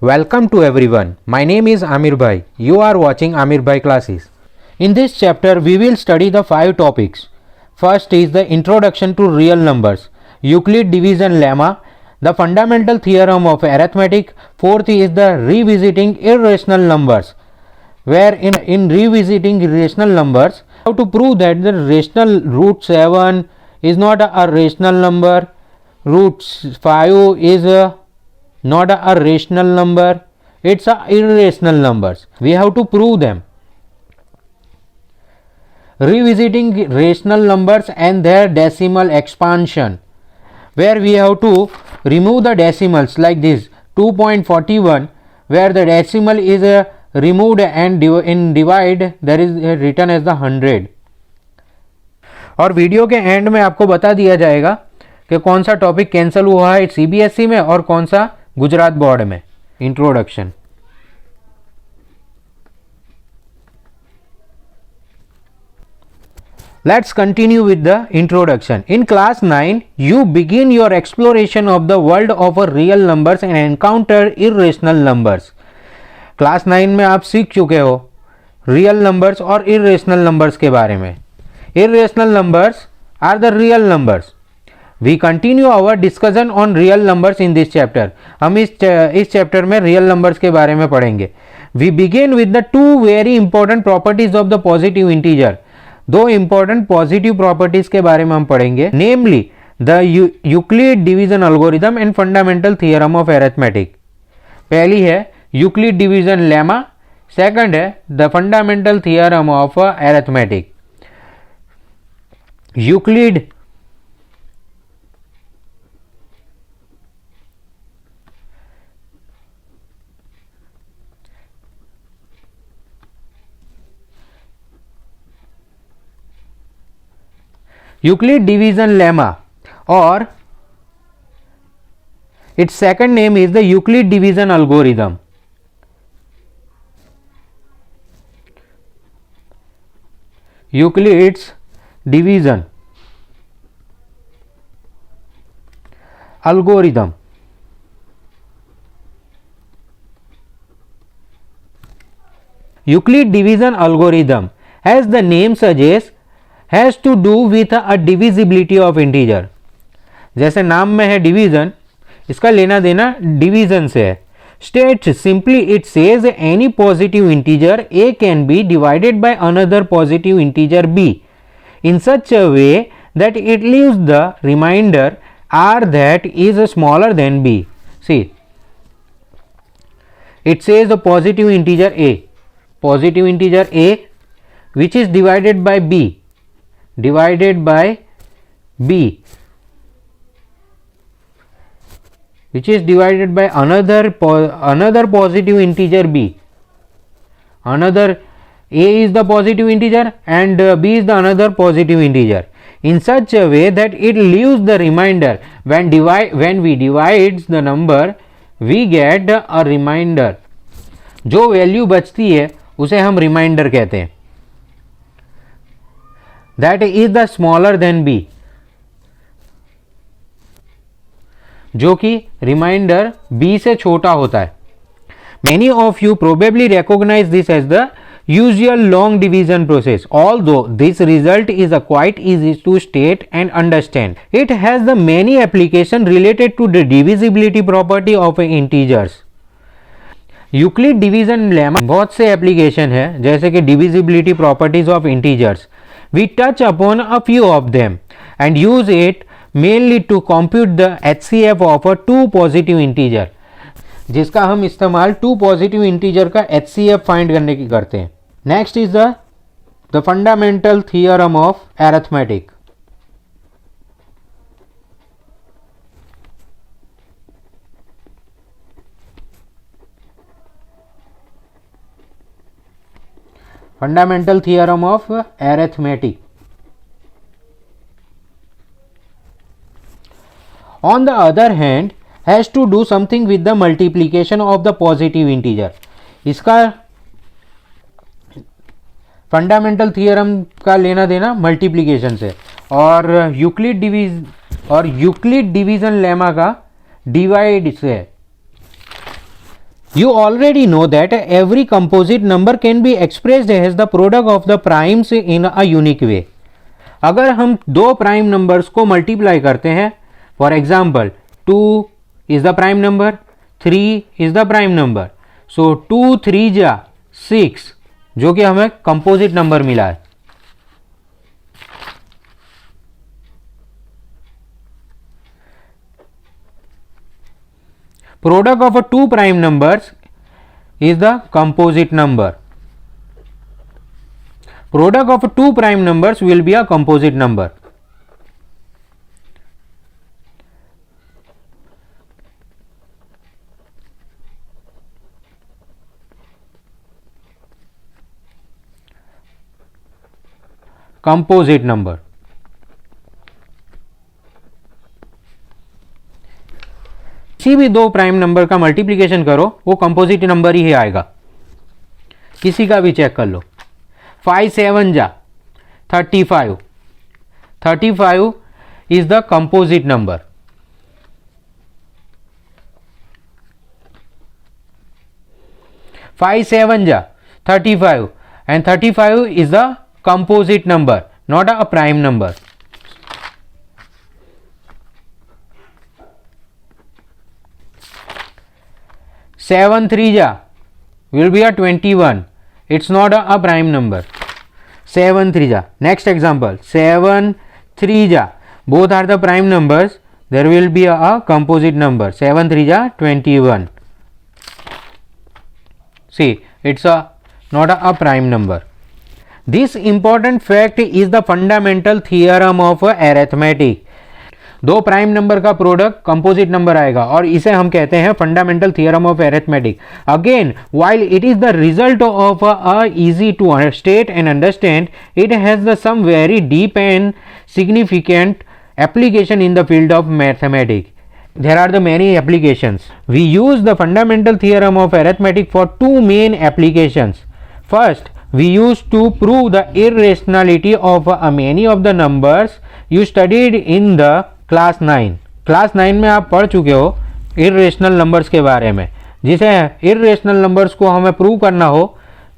Welcome to everyone. My name is Amir Bhai. You are watching Amir Bhai classes. In this chapter, we will study the 5 topics. First is the introduction to real numbers, Euclid division lemma, the fundamental theorem of arithmetic. Fourth is the revisiting irrational numbers, where in revisiting irrational numbers, how to prove that the rational root 7 is not a rational number, root 5 is not a rational number, it's a irrational numbers. We have to prove them. Revisiting rational numbers and their decimal expansion, where we have to remove the decimals like this 2.41, where the decimal is removed and in divide there is written as the 100. और video के and में आपको बता दिया जाएगा कि कौन सा टॉपिक कैंसिल हुआ है सीबीएसई में और कौन सा गुजरात बोर्ड में. Introduction. Let's continue with the introduction. In class 9, you begin your exploration of the world of real numbers and encounter irrational numbers. Class 9 में आप सीख चुके हो रियल नंबर्स और इरेशनल नंबर्स के बारे में. Irrational numbers are the real numbers. We continue our discussion on real numbers in this chapter. हम इस चैप्टर में रियल नंबर्स के बारे में पढ़ेंगे. We begin with the 2 very important properties of the positive integer. 2 important positive properties के बारे में हम पढ़ेंगे, namely the Euclid division algorithm and fundamental theorem of arithmetic. पहली है यूक्लिड डिवीजन लेमा, सेकंड है the fundamental theorem of arithmetic. Euclid Euclid division lemma, or its second name is the Euclid division algorithm. Euclid's division algorithm. Euclid division algorithm, as the name suggests, has to do with a divisibility of integer. जैसे नाम में है division, इसका लेना देना division से है. States simply it says any positive integer a can be divided by another positive integer b in such a way that it leaves the remainder r that is smaller than b. See, it says the positive integer a which is divided by b which is divided by another positive integer b. Another a is the positive integer and b is the another positive integer, in such a way that it leaves the remainder. When we divide the number, we get a remainder. जो value बचती है उसे हम reminder कहते हैं. That is the smaller than b, जो कि reminder b से छोटा होता है. Many of you probably recognize this as the usual long division process, although this result is quite easy to state and understand. It has the many applications related to the divisibility property of integers. Euclid division lemma बहुत से application है, जैसे कि divisibility properties of integers. We touch upon a few of them and use it mainly to compute the HCF of a 2 positive integer, जिसका हम इस्तेमाल 2 positive integer का HCF find करने की करते हैं. Next is the fundamental theorem of arithmetic. Fundamental theorem of arithmetic. On the other hand, has to do something with the multiplication of the positive integer. इसका fundamental theorem का लेना देना multiplication से, और यूक्लिड डिवीजन लेमा का divide से. You already know that every composite number can be expressed as the product of the primes in a unique way. अगर हम दो प्राइम नंबर्स को मल्टीप्लाई करते हैं, for example 2 is the prime number, 3 is the prime number, so 2 3 जा 6 जो कि हमें कंपोजिट नंबर मिला है. Product of a two prime numbers is the composite number. Product of two prime numbers will be a composite number. Composite number. किसी भी दो prime number का मल्टीप्लिकेशन करो वो कंपोजिट नंबर ही आएगा. किसी का भी चेक कर लो. 5 7 जा 35. 35 is the composite number. Five 7 जा 35 and 35 is the composite number, not a prime number. 7 3 ja will be a 21. It's not a prime number. 7 3 ja. Next example 7 3 ja. Both are the prime numbers. There will be a composite number. 7 3 ja 21. See, it's not a prime number. This important fact is the fundamental theorem of arithmetic. दो prime number का product composite number आएगा और इसे हम कहते हैं fundamental theorem of arithmetic. Again, while it is the result of easy to state and understand, it has some very deep and significant application in the field of mathematics. There are the many applications. We use the fundamental theorem of arithmetic for two main applications. First, we use to prove the irrationality of many of the numbers you studied in the class 9. Class 9 में आप पढ़ चुके हो irrational numbers के बारे में. जिसे irrational numbers को हमें प्रूव करना हो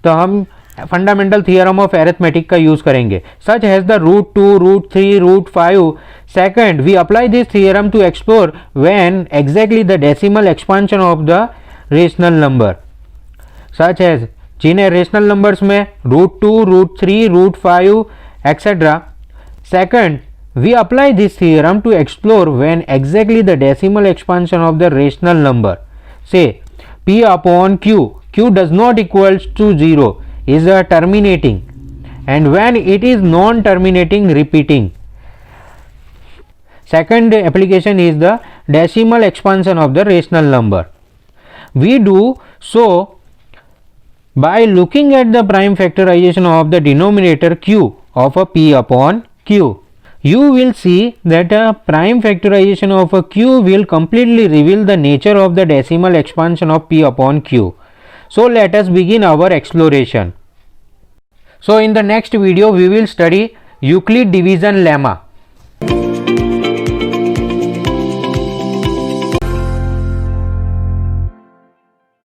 तो हम फंडामेंटल थियरम ऑफ अरिथमेटिक का यूज करेंगे. Such has the √2 √3 √5. Second, we apply this theorem to explore when exactly the decimal expansion of the rational number. Such has, जिन्हें रेशनल नंबर्स में √2 √3 √5 etcetera. Second, we apply this theorem to explore when exactly the decimal expansion of the rational number, say p upon q does not equals to 0, is terminating, and when it is non-terminating repeating. Second application is the decimal expansion of the rational number. We do so by looking at the prime factorization of the denominator q of a p upon q. You will see that a prime factorization of a q will completely reveal the nature of the decimal expansion of p upon q. So let us begin our exploration. So in the next video we will study Euclid division lemma.